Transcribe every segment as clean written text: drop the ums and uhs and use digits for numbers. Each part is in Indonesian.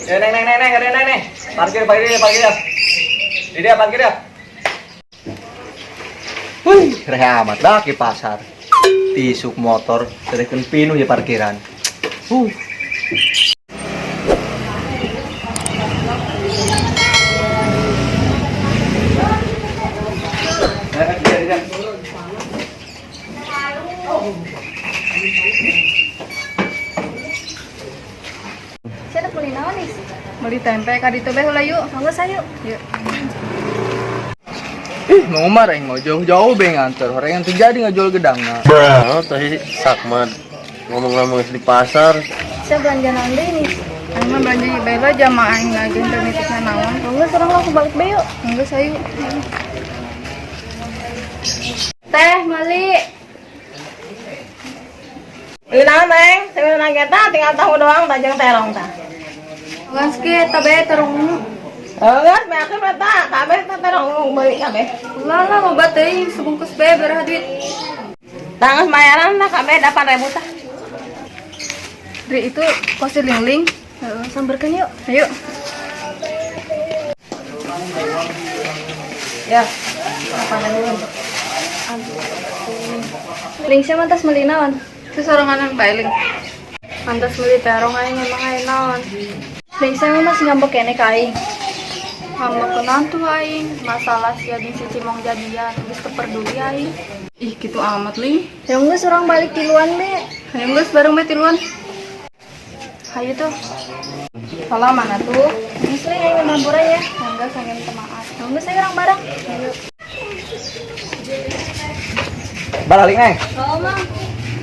Neng, ada neng. Parkir ya. Ini dia parkir ya. Wih, rehamat dah ke pasar. Tisuk motor, tereken pinuh ya parkiran. Uh. Saya beli naon nih? Beli tempe ka ditu beh heula yuk. Mangga sayu. Yuk. Ngomar aing mau jauh-jauh be nganter. Orang yang terjadi ngajual gedangna. Oh, tadi sakmat ngomong-ngomong di pasar. Saya belanja naon deui nih? Aing mah belanja ieu bae aja mah aing lagi intermitnya naon. Mangga sareng langsung balik bae yuk. Mangga sayu. Teh, Mali. Beli naon Neng? Saya nang kita tinggal tahu doang tajang terong tah. Geus ge tabe terung. Geus meakeun eta, kabeh teh terong meuli kabeh. Ulah lah loba teuing sebungkus bae berapa duit? Tah geus bayaran tah kabeh 8.000 tah. Dri itu kos ling-ling. Samberkeun yuk. Ayo. Ya. Apa dulu? Ling sia mantas meuli naon? Sesorangan bae ling. Mantas meuli terong aing emang aya naon? Ling sia mah masih ngambek kene ka aing. Ngambek kenaon tuh aing? Masalah sia di si Cimong jadian geus teu peduli aing. Ih, kitu amat ling. Hayang geus urang balik tiluan be. Hayang geus bareng be tiluan. Hayu tuh. Salah mana tuh? Geus ling aing ngabura ya. Mangga sangen temaat. Mangga saya urang bareng. Ayo. Balik neng. Oh, Mang.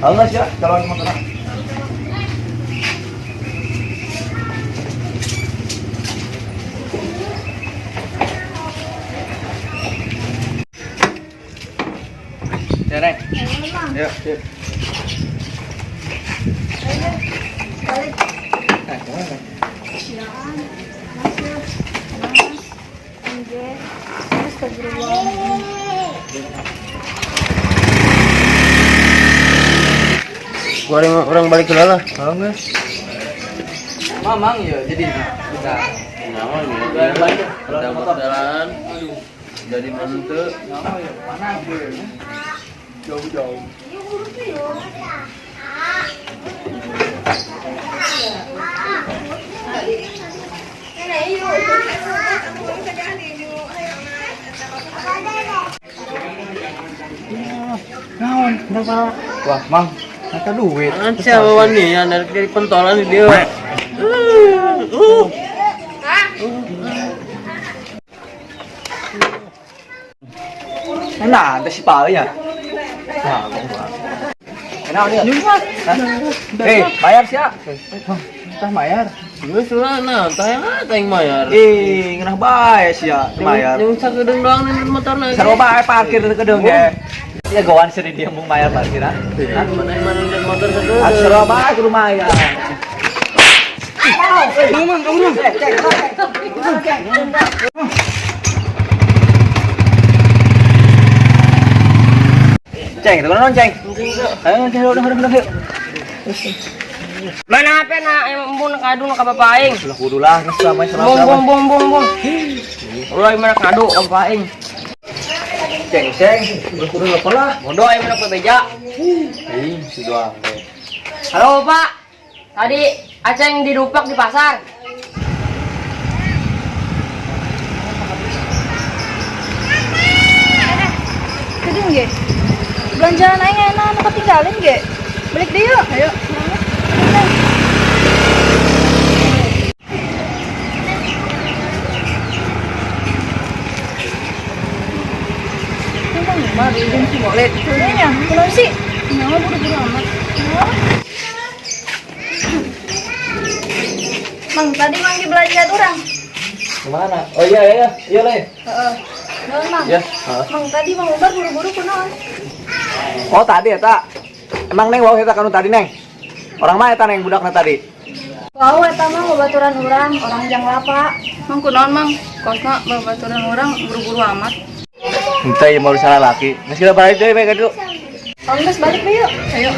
Halo sih, calon motor. Ya neng. Yuk. Balik. Kemana? Siaan. Anjir. Astagfirullah. Orang balik ke lah. Halo nggak? Mamang ya, jadi udah. Nyawa ini. Udah jalan. Jadi mantu. Nyawa ya, panas gue. Jauh-jauh. Naon, kenapa? Wah, Mang, ada duit. Siapa wani yang dari pentolan dia? Enak, ada si Pak ya. Nah, kenapa dia? Bayar sih ya. Entah bayar. Gue sudah tayang bayar. Ngenah bayar sih ya, bayar. Yang sakedeng doang nih motor lagi. Sarwa parkir ke kedeng ya. Ya gawan sih dia mau bayar parkiran. Mana lihat motor sakedeng. Sarwa bayar ke rumah ya. Kamu. Ceng, itu kan ceng. Ayo, ceng, udah. Mana HP na embun kadu na ka bapak aing. Sudah kudulah, selama selama. Bung. Ulah mana kadu ka bapak aing. Ceng, kudu apa lah? Bodoh aing mana beja. Sudah. Halo Pak. Tadi Aceng didupak di pasar. Kedeng ge. Belanjaan aing enak anu ketinggalin ge. Balik deh yuk. Ayo. Mari jeung si Molet. Nya, kunaon sih? Nyawa buru-buru amat. Mang, tadi Mang di belanjaan urang. Kemana? Oh iya, Le. Heeh. Naon, Mang? Ya. Mang, tadi Mang Umar buru-buru kunaon? Oh tadi eta. Emang neng wau eta kanu tadi neng. Orang mah eta neng budakna tadi. Wau eta mah babaturan urang, orang jang lapa. Mang kunaon, Mang? Kosna babaturan urang buru-buru amat. Henteu mau salah laki. Geus kita balik deui bae ka ditu. Oh, geus balik deh yuk. Ayo.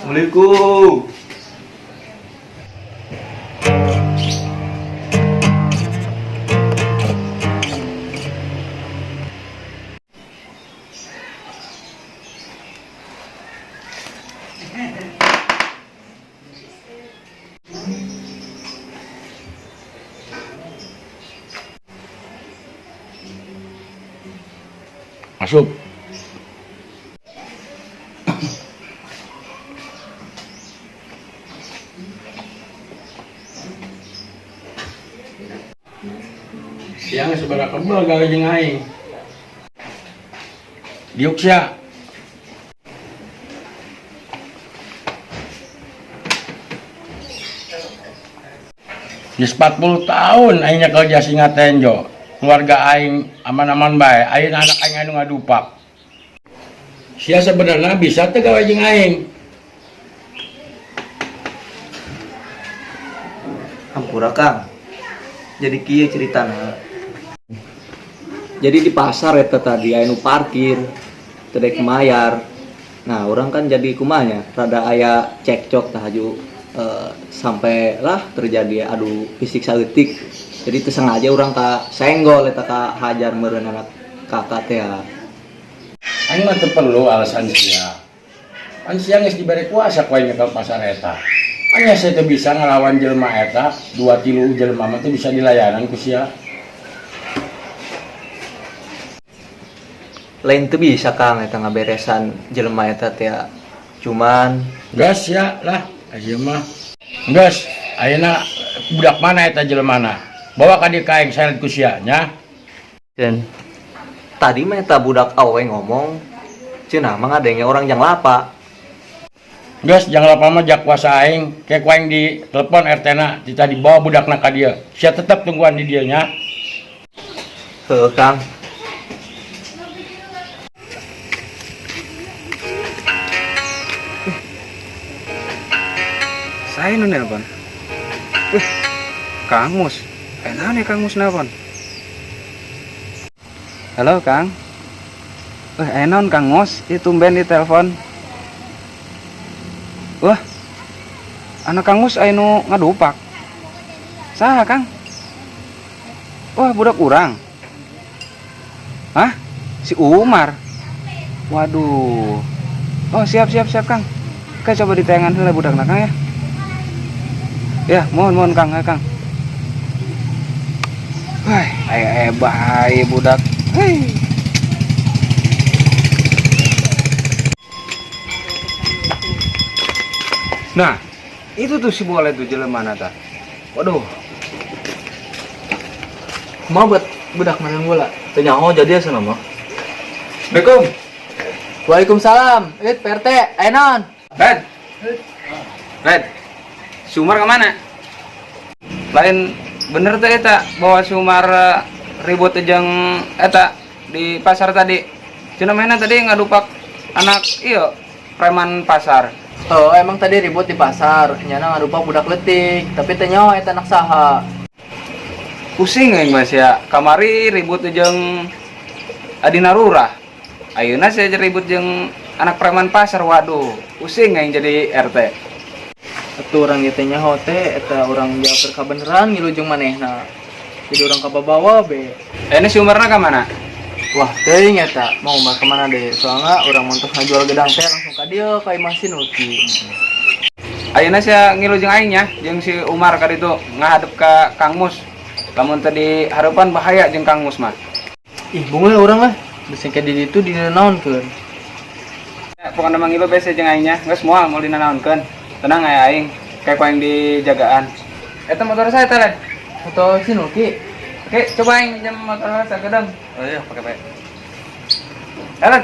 Assalamualaikum. Masuk. Siang seberapa kebal gawe jeung aing. Diuk sia. Geus 40 tahun aing nyekel jas singa tenjo. Keluarga aing aman-aman bae. Ayeuna anak aing anu ngadupak. Sia sebenarnya bisa teh gawe jeung aing. Hampura Kang. Jadi kieu ceritana. Jadi di pasar eta tadi aya nu parkir, teu dek mayar. Nah, orang kan jadi kumanya rada aya cekcok tah haju sampai lah terjadi adu fisik saeutik. Jadi teu sengaja urang ka senggol eta ka hajar meureun anak kakak teh. Aing mah teu perlu alasan sia. Kan sia geus dibere kuasa ku aing nyekel pasar eta. Anya saya teu bisa ngelawan jelema eta, 2-3 jelema mah teu bisa dilayanan ku sia. Lain teu bisa Kang eta ngaberesan jelema eta teh. Cuman Gas ya lah, ayeuna mah. Gas, ayeuna budak mana eta jelemana? Bawa ka dieu ka aing seret ku sia nya. dan tadi mah eta budak awe ngomong cenah mah ngadenge orang yang lapa. Gas, jangan lupa mah jak kuasa aing, kayak ku aing di telepon RT-na, kita dibawa budakna ka dieu. Sia tetep tungguan di dieu nya. Heuh Kang. Saya nu nelpon. Kang Mus. Enak nih Kang Mus nelpon. Halo Kang. Enon Kang Mus, itu tumben di telepon. Wah. Anak Kang Mus aya nu ngadupak. Saha Kang? Wah, budak urang. Hah? Si Umar. Waduh. Oh, siap Kang. Oke, coba ditayangan heula budakna Kang ya. Ya, mohon Kang, ya Kang. Wah, aya bae budak. Hei. Nah, itu tuh si boleh tuh jelemana tah. Waduh. Mau buat budak main bola. Teu nyaho jadi asa mah. Assalamualaikum. Waalaikumsalam. PRT, aya naon? Red. Sumar kemana? Lain bener teh eta bawa Sumar ribut jeung eta di pasar tadi. Cenah mainna tadi ngadupak anak ieu preman pasar. Oh, emang tadi ribut di pasar. Nyana ngadupak budak leutik, tapi teu nyaho eta anak saha. Pusing aing Mas ya. Kamari ribut jeung Adina Rurah. Ayeuna saya ribut jeung anak preman pasar. Waduh, pusing aing jadi RT. Atuh urang ge teh nyaho teh eta urang jawab kabeneran ngilujeng manehna. Jadi urang kababawa be. Ini si Umarna ka mana? Wah, teuing eta mau mah kemana deh? Soalnya urang montos ngajual gedang teh langsung ka dieu ka Imah Sinuti. Ayeuna sia ngilu jeung aing nya, jeung si Umar ka ditu ngadep ka Kang Mus. Lamun tadi harapan bahaya jeung Kang Mus mah. Ih, bunga urang lah. Bisi ke di ditu dinanaonkeun. Ya, pokona mah ngilu bese jeung aing nya, geus moal mau dinanaonkeun. Tenang aya aing, kayak ku aing di jagaan. Eta motor saya teh, Motor Sinuti. oke, coba aing pinjam motor saya gedang. Oh iya, pakai bae. Jalan.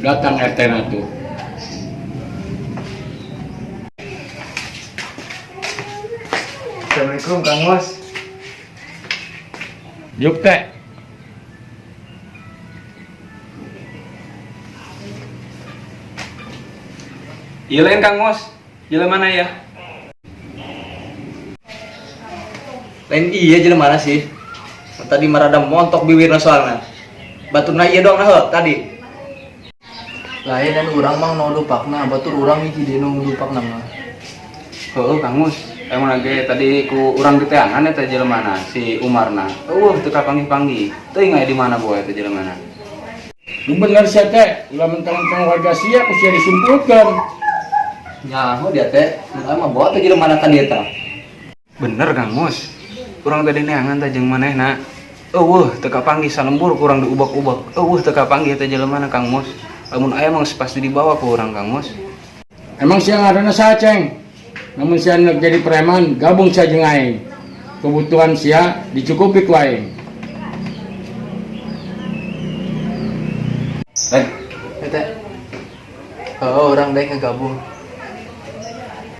datang RT na tuh. Assalamualaikum Kang Mus. Yuk teh. Iya lain Kang Mus. Jalan mana ya? Lain iya jalan mana sih? Tadi marada montok bibirna soalna. Baturna iya dong nah tadi. Lain dan urang mah no dupakna, batur urang hiji di nu dupakna mah. Heeh Kang Mus. Emang lagi tadi ku urang di teangan eta jelemana si Umarna. Teu kapanggih-panggih. Teuing aya di mana boy eta jelemana. Lu bener sih teh, ulah mentang-mentang warga sia ku sia disimpulkan. Nyaho dia teh, mah bawa teh jalan mana kan dia teh. Bener Kang Mus. Urang tadi neangan teh jeung manehna. Eueuh teu kapanggih salembur ku urang diubak-ubak. Eueuh teu kapanggih teh jelemana Kang Mus. Lamun aya mah pasti dibawa ku urang Kang Mus. Emang sia ngaranna saha ceng? Namun sia hendak jadi preman, gabung sia jeung aing. Kebutuhan sia dicukupi ku aing. Eta. Oh, orang daek ngegabung.